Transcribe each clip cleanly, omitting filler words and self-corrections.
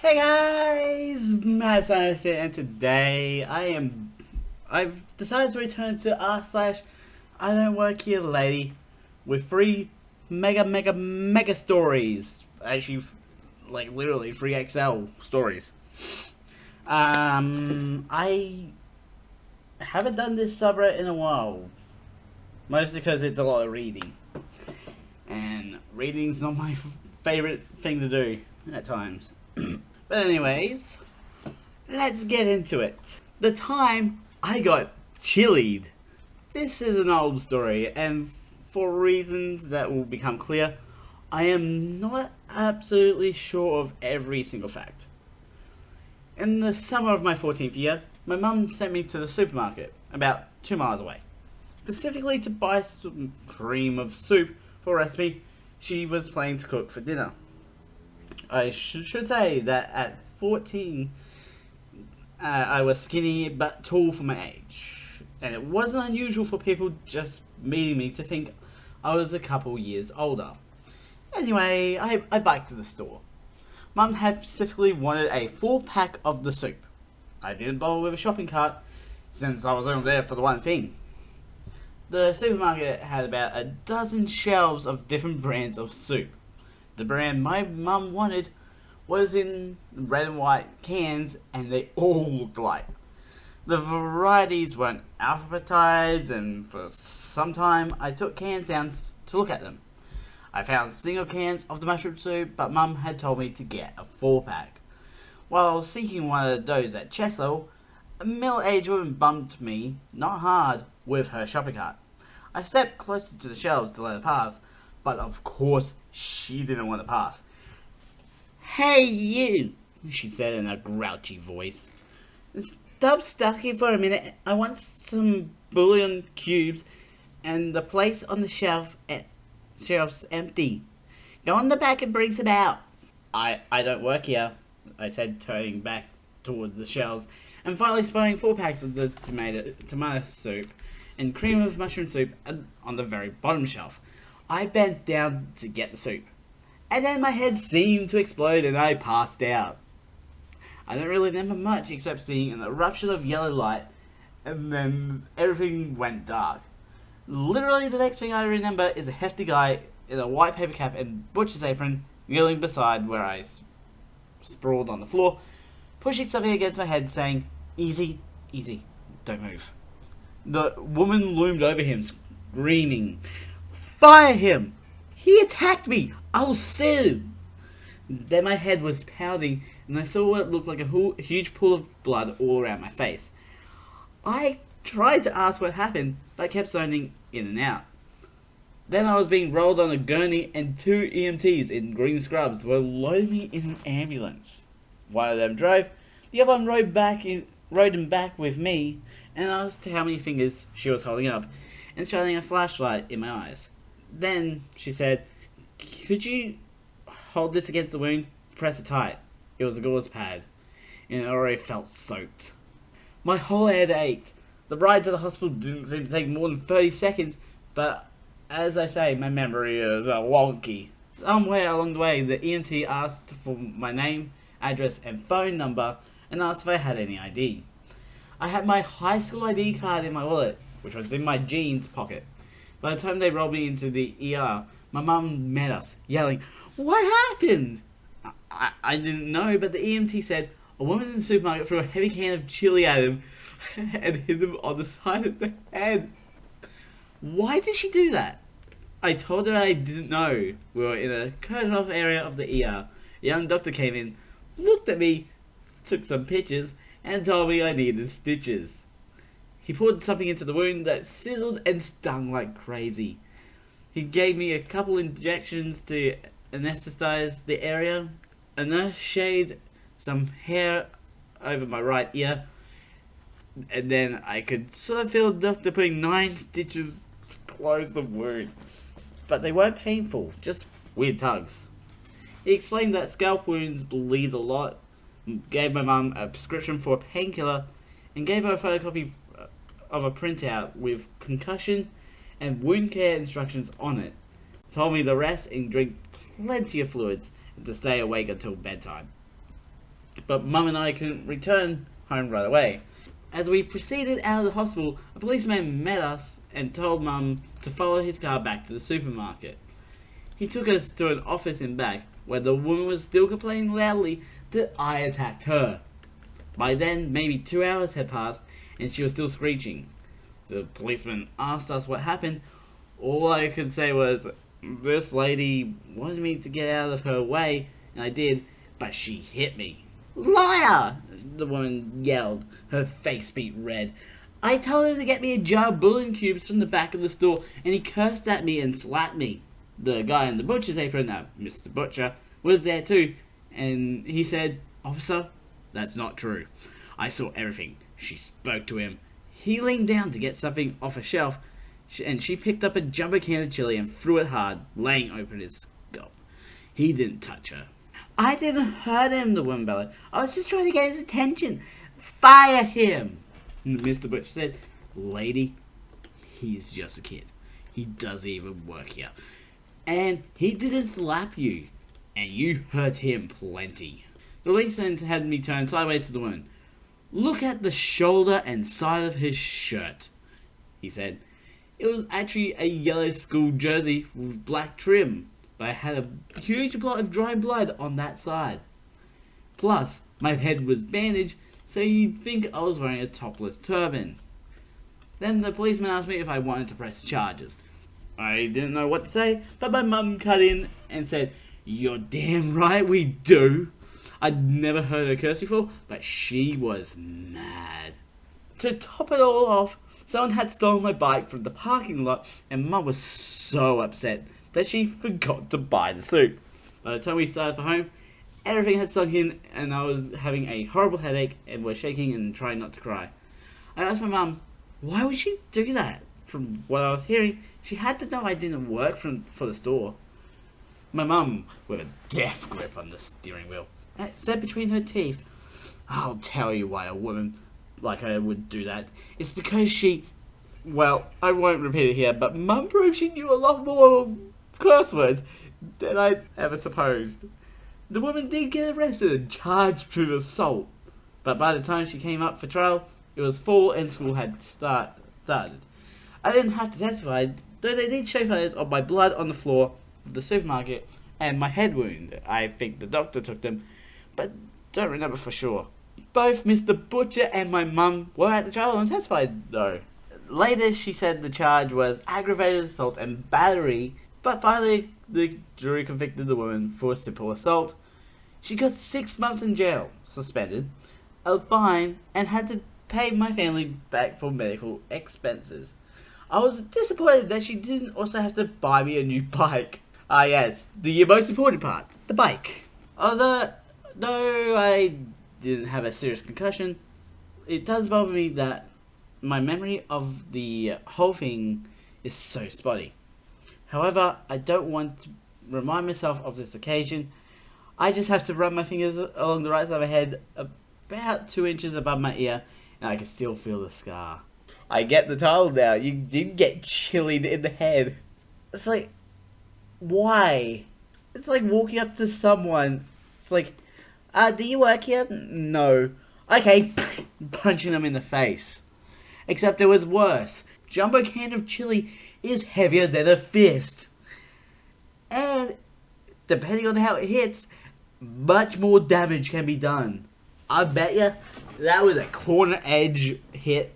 Hey guys, TRScientist here, and today I've decided to return to r/IDontWorkHereLady with three mega stories. Actually, like literally 3XL stories. I haven't done this subreddit in a while, mostly because it's a lot of reading, and reading's not my favorite thing to do at times. But anyways, let's get into it. The time I got chilied. This is an old story, and for reasons that will become clear, I am not absolutely sure of every single fact. In the summer of my 14th year, my mum sent me to the supermarket, about 2 miles away, specifically to buy some cream of soup for a recipe she was planning to cook for dinner. I should say that at 14, I was skinny but tall for my age, and it wasn't unusual for people just meeting me to think I was a couple years older. Anyway, I biked to the store. Mum had specifically wanted a 4-pack of the soup. I didn't bother with a shopping cart since I was only there for the one thing. The supermarket had about a dozen shelves of different brands of soup. The brand my mum wanted was in red and white cans, and they all looked alike. The varieties weren't alphabetized, and for some time I took cans down to look at them. I found single cans of the mushroom soup, but Mum had told me to get a 4-pack. While I was seeking one of those at Chesil, a middle-aged woman bumped me, not hard, with her shopping cart. I stepped closer to the shelves to let her pass, but of course she didn't want to pass. "Hey you," she said in a grouchy voice. "Stop stalking for a minute. I want some bouillon cubes, and the place on the shelf's empty. Go on the back and bring some out." I don't work here," I said, turning back toward the shelves, and finally spotting 4-packs of the tomato soup and cream of mushroom soup on the very bottom shelf. I bent down to get the soup, and then my head seemed to explode and I passed out. I don't really remember much except seeing an eruption of yellow light, and then everything went dark. Literally the next thing I remember is a hefty guy in a white paper cap and butcher's apron kneeling beside where I sprawled on the floor, pushing something against my head saying, "Easy, easy, don't move." The woman loomed over him, screaming, "Fire him! He attacked me! I'll sue!" Then my head was pounding, and I saw what looked like a huge pool of blood all around my face. I tried to ask what happened, but kept zoning in and out. Then I was being rolled on a gurney, and 2 EMTs in green scrubs were loading me in an ambulance. One of them drove, the other one rode him back with me, and asked how many fingers she was holding up, and shining a flashlight in my eyes. Then she said, "Could you hold this against the wound? Press it tight." It was a gauze pad, and it already felt soaked. My whole head ached. The ride to the hospital didn't seem to take more than 30 seconds, but as I say, my memory is wonky. Somewhere along the way, the EMT asked for my name, address, and phone number, and asked if I had any ID. I had my high school ID card in my wallet, which was in my jeans pocket. By the time they rolled me into the ER, my mum met us, yelling, "What happened?" I didn't know, but the EMT said a woman in the supermarket threw a heavy can of chili at him and hit him on the side of the head. Why did she do that? I told her I didn't know. We were in a curtained off area of the ER. A young doctor came in, looked at me, took some pictures, and told me I needed stitches. He poured something into the wound that sizzled and stung like crazy. He gave me a couple injections to anesthetize the area. A nurse shaved some hair over my right ear, and then I could sort of feel the doctor putting 9 stitches to close the wound. But they weren't painful, just weird tugs. He explained that scalp wounds bleed a lot, gave my mum a prescription for a painkiller, and gave her a photocopy of a printout with concussion and wound care instructions on it. Told me to rest and drink plenty of fluids and to stay awake until bedtime. but Mum and I couldn't return home right away. As we proceeded out of the hospital, a policeman met us and told Mum to follow his car back to the supermarket. He took us to an office in back, where the woman was still complaining loudly that I attacked her. By then, maybe 2 hours had passed, and she was still screeching. The policeman asked us what happened. All I could say was, this lady wanted me to get out of her way, and I did, but she hit me. Liar! The woman yelled, her face beat red. I told him to get me a jar of bullion cubes from the back of the store, and he cursed at me and slapped me. The guy in the butcher's apron, Mr. Butcher, was there too, and he said, Officer, that's not true. I saw everything. She spoke to him. He leaned down to get something off a shelf, and she picked up a jumbo can of chili and threw it hard, laying open his scalp. He didn't touch her. I didn't hurt him, the woman bellowed. I was just trying to get his attention. Fire him! Mr. Butcher said, Lady, he's just a kid. He doesn't even work here. And he didn't slap you. And you hurt him plenty. The policeman had me turn sideways to the woman. Look at the shoulder and side of his shirt, he said. It was actually a yellow school jersey with black trim, but I had a huge blot of dry blood on that side. Plus, my head was bandaged, so you'd think I was wearing a topless turban. Then the policeman asked me if I wanted to press charges. I didn't know what to say, but my mum cut in and said, You're damn right we do. I'd never heard her curse before, but she was mad. To top it all off, someone had stolen my bike from the parking lot, and Mum was so upset that she forgot to buy the soup. By the time we started for home, everything had sunk in, and I was having a horrible headache and was shaking and trying not to cry. I asked my mum, why would she do that? From what I was hearing, she had to know I didn't work for the store. My mum, with a death grip on the steering wheel, said between her teeth, I'll tell you why a woman like her would do that. It's because she... Well, I won't repeat it here, but Mum proved she knew a lot more curse words than I'd ever supposed. The woman did get arrested and charged with assault, but by the time she came up for trial, it was fall and school had started. I didn't have to testify, though they did show photos of my blood on the floor of the supermarket and my head wound. I think the doctor took them, but don't remember for sure. Both Mr. Butcher and my mum were at the trial and testified, though. Later, she said the charge was aggravated assault and battery, but finally the jury convicted the woman for simple assault. She got 6 months in jail, suspended, a fine, and had to pay my family back for medical expenses. I was disappointed that she didn't also have to buy me a new bike. Ah yes, the most important part, the bike. Although I didn't have a serious concussion, it does bother me that my memory of the whole thing is so spotty. However, I don't want to remind myself of this occasion. I just have to run my fingers along the right side of my head about 2 inches above my ear, and I can still feel the scar. I get the title now. You did get chillied in the head. It's like, why? It's like walking up to someone. It's like, do you work here? No. Okay, punching them in the face. Except it was worse. Jumbo can of chili is heavier than a fist. And, depending on how it hits, much more damage can be done. I bet you that was a corner edge hit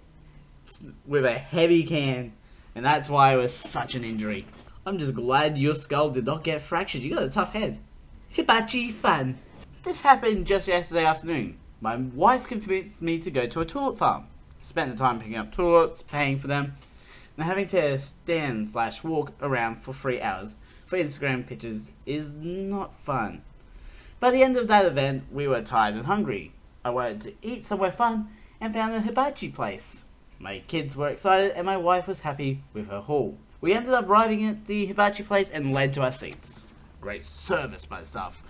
with a heavy can, and that's why it was such an injury. I'm just glad your skull did not get fractured. You got a tough head. Hibachi fun. This happened just yesterday afternoon. My wife convinced me to go to a tulip farm. Spent the time picking up tulips, paying for them, and having to stand/walk around for 3 hours for Instagram pictures is not fun. By the end of that event, we were tired and hungry. I wanted to eat somewhere fun and found a hibachi place. My kids were excited and my wife was happy with her haul. We ended up arriving at the hibachi place and led to our seats. Great service by the staff.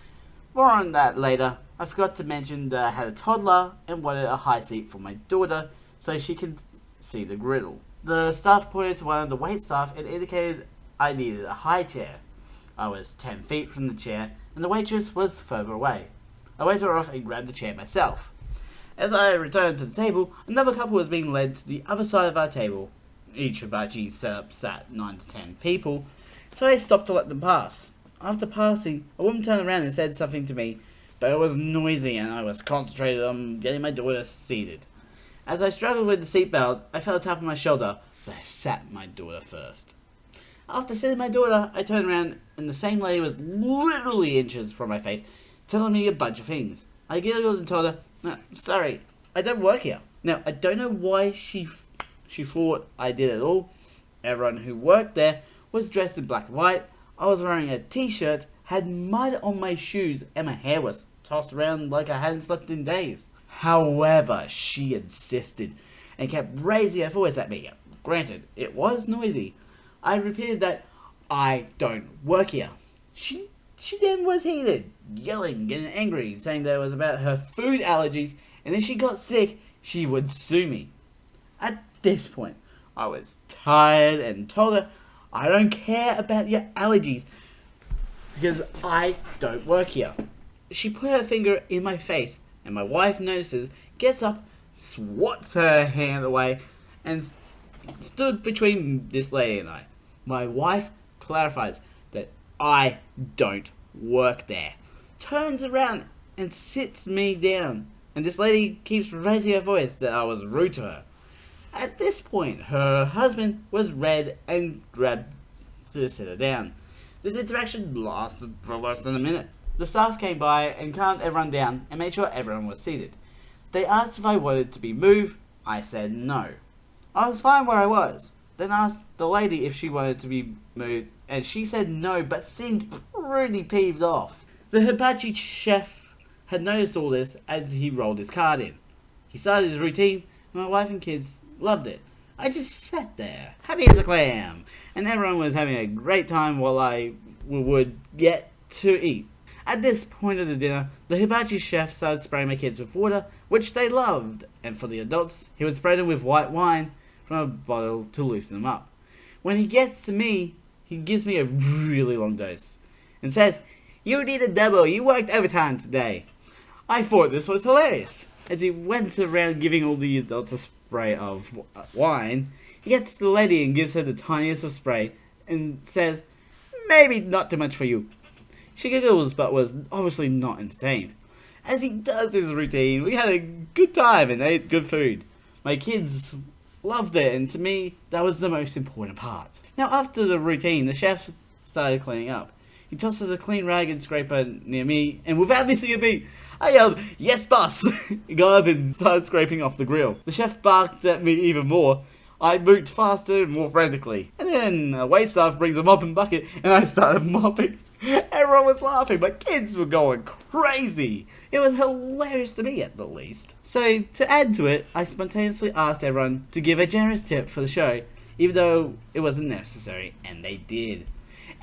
More on that later. I forgot to mention that I had a toddler and wanted a high seat for my daughter so she could see the griddle. The staff pointed to one of the wait staff and indicated I needed a high chair. I was 10 feet from the chair and the waitress was further away. I waved her off and grabbed a chair myself. As I returned to the table, another couple was being led to the other side of our table. Each hibachi setup sat 9 to 10 people, so I stopped to let them pass. After passing, a woman turned around and said something to me, but it was noisy and I was concentrated on getting my daughter seated. As I struggled with the seatbelt, I felt a tap on my shoulder, but I sat my daughter first. After sitting my daughter, I turned around and the same lady was literally inches from my face, telling me a bunch of things. I giggled and told her, "No, sorry, I don't work here." Now, I don't know why she thought I did it all. Everyone who worked there was dressed in black and white. I was wearing a t-shirt, had mud on my shoes, and my hair was tossed around like I hadn't slept in days. However, she insisted and kept raising her voice at me. Granted, it was noisy. I repeated that I don't work here. She then was heated, yelling, getting angry, saying that it was about her food allergies, and if she got sick, she would sue me. At this point, I was tired and told her, I don't care about your allergies, because I don't work here. She put her finger in my face, and my wife notices, gets up, swats her hand away, and stood between this lady and I. My wife clarifies that I don't work there, turns around and sits me down, and this lady keeps raising her voice that I was rude to her. At this point, her husband was red and grabbed to sit her down. This interaction lasted for less than a minute. The staff came by and calmed everyone down and made sure everyone was seated. They asked if I wanted to be moved. I said no. I was fine where I was. Then asked the lady if she wanted to be moved, and she said no, but seemed pretty peeved off. The hibachi chef had noticed all this as he rolled his cart in. He started his routine, and my wife and kids loved it. I just sat there, happy as a clam, and everyone was having a great time while I would get to eat. At this point of the dinner, the hibachi chef started spraying my kids with water, which they loved, and for the adults, he would spray them with white wine from a bottle to loosen them up. When he gets to me, he gives me a really long dose and says, "You need a double, you worked overtime today." I thought this was hilarious. As he went around giving all the adults a spray of wine, he gets to the lady and gives her the tiniest of spray and says, "Maybe not too much for you." She giggles but was obviously not entertained. As he does his routine, we had a good time and ate good food. My kids loved it, and to me, that was the most important part. Now, after the routine, the chef started cleaning up. He tosses a clean rag and scraper near me, and without missing a beat, I yelled, "Yes, boss!" He got up and started scraping off the grill. The chef barked at me even more. I moved faster and more frantically. And then a waitstaff brings a mop and bucket, and I started mopping. Everyone was laughing, but kids were going crazy. It was hilarious to me, at the least. So, to add to it, I spontaneously asked everyone to give a generous tip for the show, even though it wasn't necessary, and they did.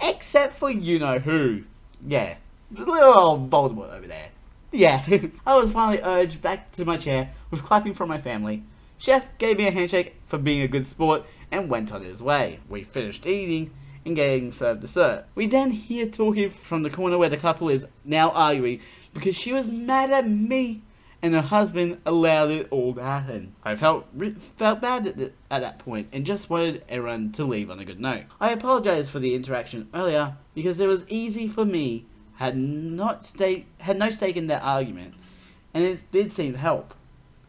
Except for you-know-who. Yeah, little old Voldemort over there. Yeah, I was finally urged back to my chair with clapping from my family. Chef gave me a handshake for being a good sport and went on his way. We finished eating and getting served dessert. We then hear talking from the corner where the couple is now arguing because she was mad at me and her husband allowed it all to happen. I felt bad at that point and just wanted everyone to leave on a good note. I apologize for the interaction earlier because it was easy for me, had no stake in that argument, and it did seem to help.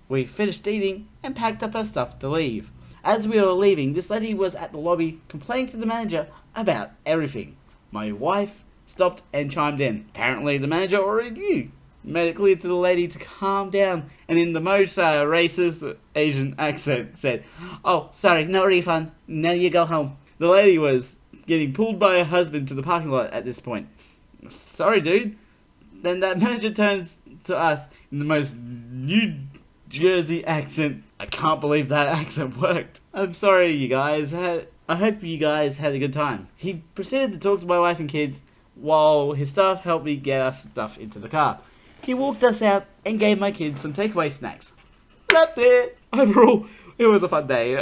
We finished eating and packed up our stuff to leave. As we were leaving, this lady was at the lobby complaining to the manager about everything. My wife stopped and chimed in. Apparently the manager already knew. Made it clear to the lady to calm down, and in the most racist Asian accent said, "Oh, sorry, no refund. Now you go home." The lady was getting pulled by her husband to the parking lot at this point. "Sorry, dude." Then that manager turns to us in the most New Jersey accent. I can't believe that accent worked. "I'm sorry, you guys. I hope you guys had a good time." He proceeded to talk to my wife and kids while his staff helped me get our stuff into the car. He walked us out and gave my kids some takeaway snacks. Loved it. Overall, it was a fun day.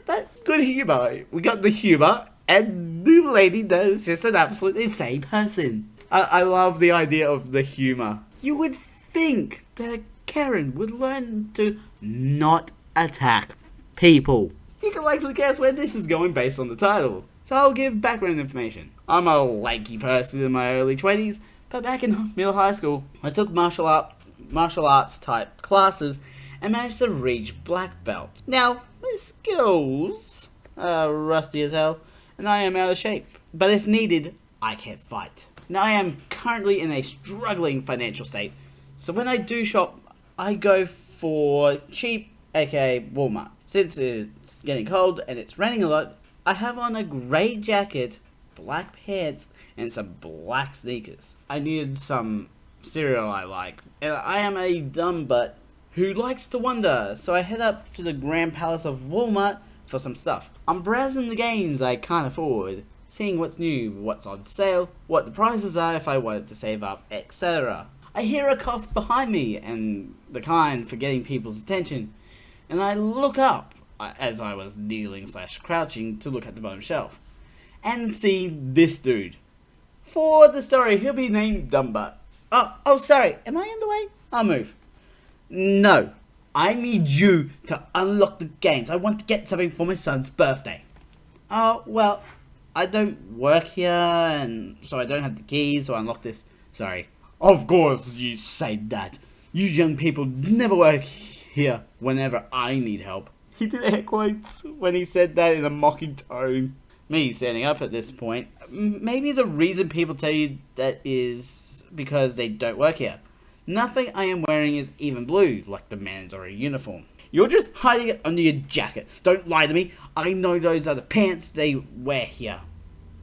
That good humor. We got the humor, and the lady is just an absolute insane person. I love the idea of the humor. You would think that Karen would learn to not attack people? You can likely guess where this is going based on the title, so I'll give background information. I'm a lanky person in my early 20s, but back in middle high school, I took martial arts type classes and managed to reach black belt. Now, my skills are rusty as hell, and I am out of shape, but if needed, I can fight. Now, I am currently in a struggling financial state, so when I do shop, I go for cheap, aka Walmart. Since it's getting cold and it's raining a lot, I have on a grey jacket, black pants, and some black sneakers. I needed some cereal I like, and I am a dumb butt who likes to wonder, so I head up to the Grand Palace of Walmart for some stuff. I'm browsing the games I can't afford, seeing what's new, what's on sale, what the prices are if I wanted to save up, etc. I hear a cough behind me, and the kind for getting people's attention, and I look up as I was kneeling/crouching to look at the bottom shelf, and see this dude. For the story, he'll be named Dumbbutt. Oh, sorry, am I in the way? I'll move. No, I need you to unlock the games. I want to get something for my son's birthday. Oh, well, I don't work here, and so I don't have the keys to unlock this. Sorry. Of course you say that. You young people never work here whenever I need help. He did air quotes when he said that in a mocking tone. Me standing up at this point. Maybe the reason people tell you that is because they don't work here. Nothing I am wearing is even blue, like the mandatory uniform. You're just hiding it under your jacket. Don't lie to me. I know those are the pants they wear here.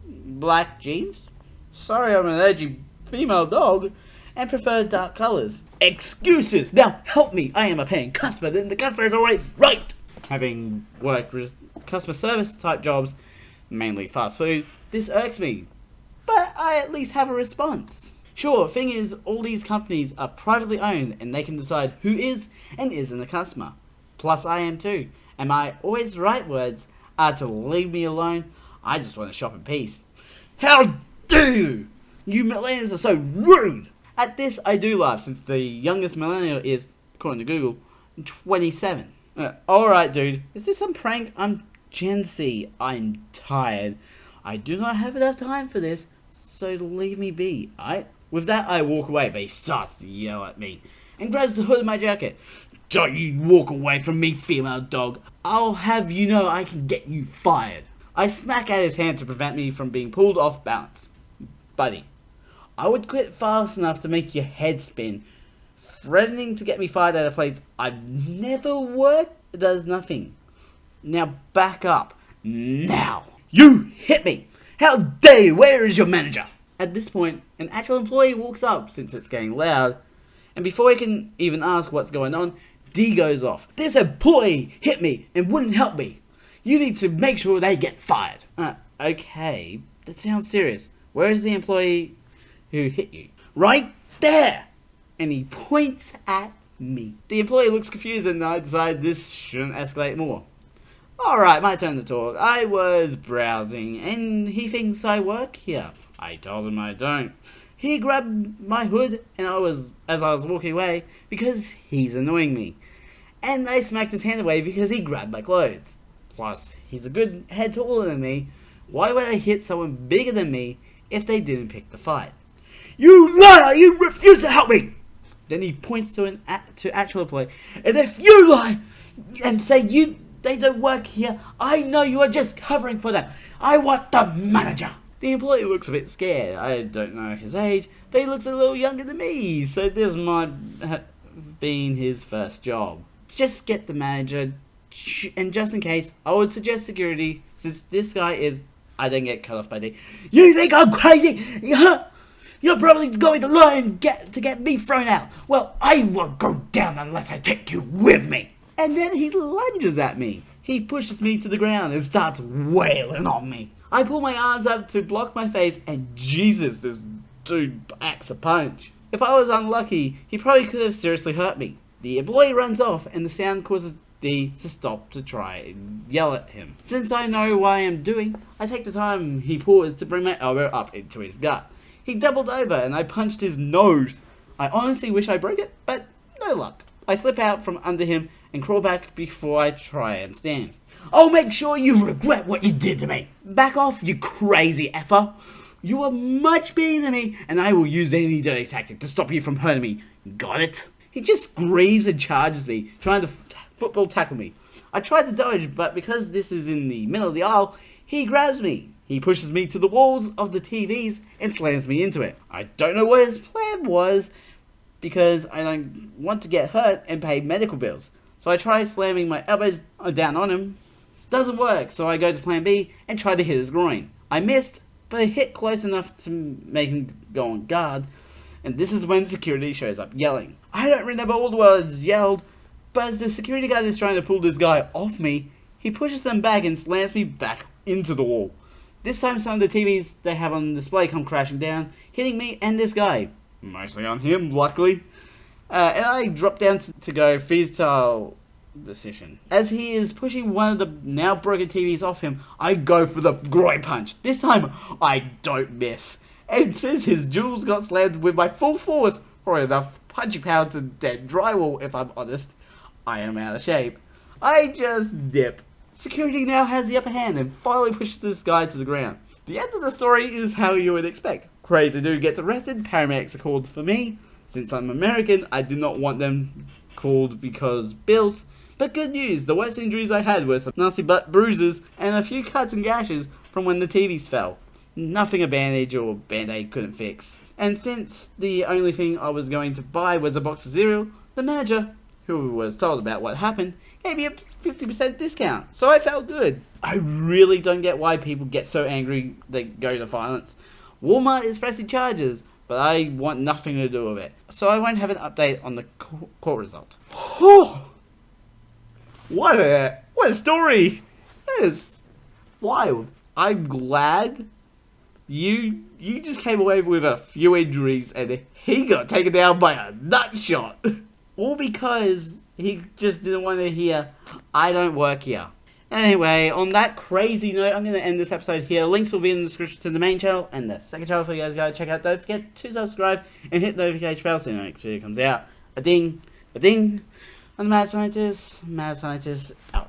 Black jeans? Sorry, I'm an edgy female dog and prefer dark colours. Excuses! Now help me! I am a paying customer, and the customer is always right! Having worked with customer service type jobs, mainly fast food, this irks me. But I at least have a response. Sure, thing is, all these companies are privately owned and they can decide who is and isn't a customer. Plus I am too. And my always right words are to leave me alone. I just want to shop in peace. How dare you! You millennials are so rude! At this I do laugh, since the youngest millennial is, according to Google, 27. Alright dude, is this some prank? I'm Gen Z. I'm tired. I do not have enough time for this, so leave me be, alright? With that, I walk away, but he starts to yell at me and grabs the hood of my jacket. Don't you walk away from me, female dog. I'll have you know I can get you fired. I smack at his hand to prevent me from being pulled off balance. Buddy, I would quit fast enough to make your head spin. Threatening to get me fired at a place I've never worked does nothing. Now back up. Now. You hit me. How dare you? Where is your manager? At this point, an actual employee walks up, since it's getting loud, and before he can even ask what's going on, D goes off. This employee hit me and wouldn't help me. You need to make sure they get fired. Okay, that sounds serious. Where is the employee who hit you? Right there! And he points at me. The employee looks confused and I decide this shouldn't escalate more. Alright, my turn to talk. I was browsing and he thinks I work here. I told him I don't. He grabbed my hood and as I was walking away because he's annoying me. And I smacked his hand away because he grabbed my clothes. Plus, he's a good head taller than me. Why would I hit someone bigger than me if they didn't pick the fight? You liar! You refuse to help me! Then he points to actual employee. And if you lie and say they don't work here, I know you are just covering for them. I want the manager. The employee looks a bit scared. I don't know his age, but he looks a little younger than me, so this might have been his first job. Just get the manager, and just in case, I would suggest security, since this guy is... I didn't get cut off by D. You think I'm crazy? You're probably going to lie and get me thrown out. Well, I won't go down unless I take you with me. And then he lunges at me. He pushes me to the ground and starts wailing on me. I pull my arms up to block my face, and Jesus, this dude packs a punch. If I was unlucky, he probably could have seriously hurt me. The employee runs off, and the sound causes D to stop to try and yell at him. Since I know what I am doing, I take the time he paused to bring my elbow up into his gut. He doubled over, and I punched his nose. I honestly wish I broke it, but no luck. I slip out from under him and crawl back before I try and stand. I'll make sure you regret what you did to me. Back off, you crazy effer. You are much bigger than me, and I will use any dirty tactic to stop you from hurting me. Got it? He just screams and charges me, trying to football tackle me. I try to dodge, but because this is in the middle of the aisle, he grabs me. He pushes me to the walls of the TVs and slams me into it. I don't know what his plan was, because I don't want to get hurt and pay medical bills. So I try slamming my elbows down on him. Doesn't work, so I go to plan B and try to hit his groin. I missed, but it hit close enough to make him go on guard. And this is when security shows up yelling. I don't remember all the words yelled, but as the security guard is trying to pull this guy off me, he pushes them back and slams me back into the wall. This time some of the TVs they have on display come crashing down, hitting me and this guy. Mostly on him, luckily. And I drop down to go fetal position. As he is pushing one of the now broken TVs off him, I go for the groin punch. This time, I don't miss. And since his jewels got slammed with my full force, or enough punching power to dead drywall if I'm honest, I am out of shape. I just dip. Security now has the upper hand and finally pushes this guy to the ground. The end of the story is how you would expect. Crazy dude gets arrested, paramedics are called for me. Since I'm American, I did not want them called because bills. But good news, the worst injuries I had were some nasty butt bruises and a few cuts and gashes from when the TVs fell. Nothing a bandage or band-aid couldn't fix. And since the only thing I was going to buy was a box of cereal, the manager, who was told about what happened, gave me a 50% discount, so I felt good. I really don't get why people get so angry they go to violence. Walmart is pressing charges, but I want nothing to do with it, so I won't have an update on the court result. What a story! That is wild. I'm glad you just came away with a few injuries and he got taken down by a nut shot. All because he just didn't want to hear, I don't work here. Anyway, on that crazy note, I'm going to end this episode here. Links will be in the description to the main channel and the second channel for you guys to go check out. Don't forget to subscribe and hit the notification bell so the next video comes out. A ding, a ding. I'm the Mad Scientist. Mad Scientist out.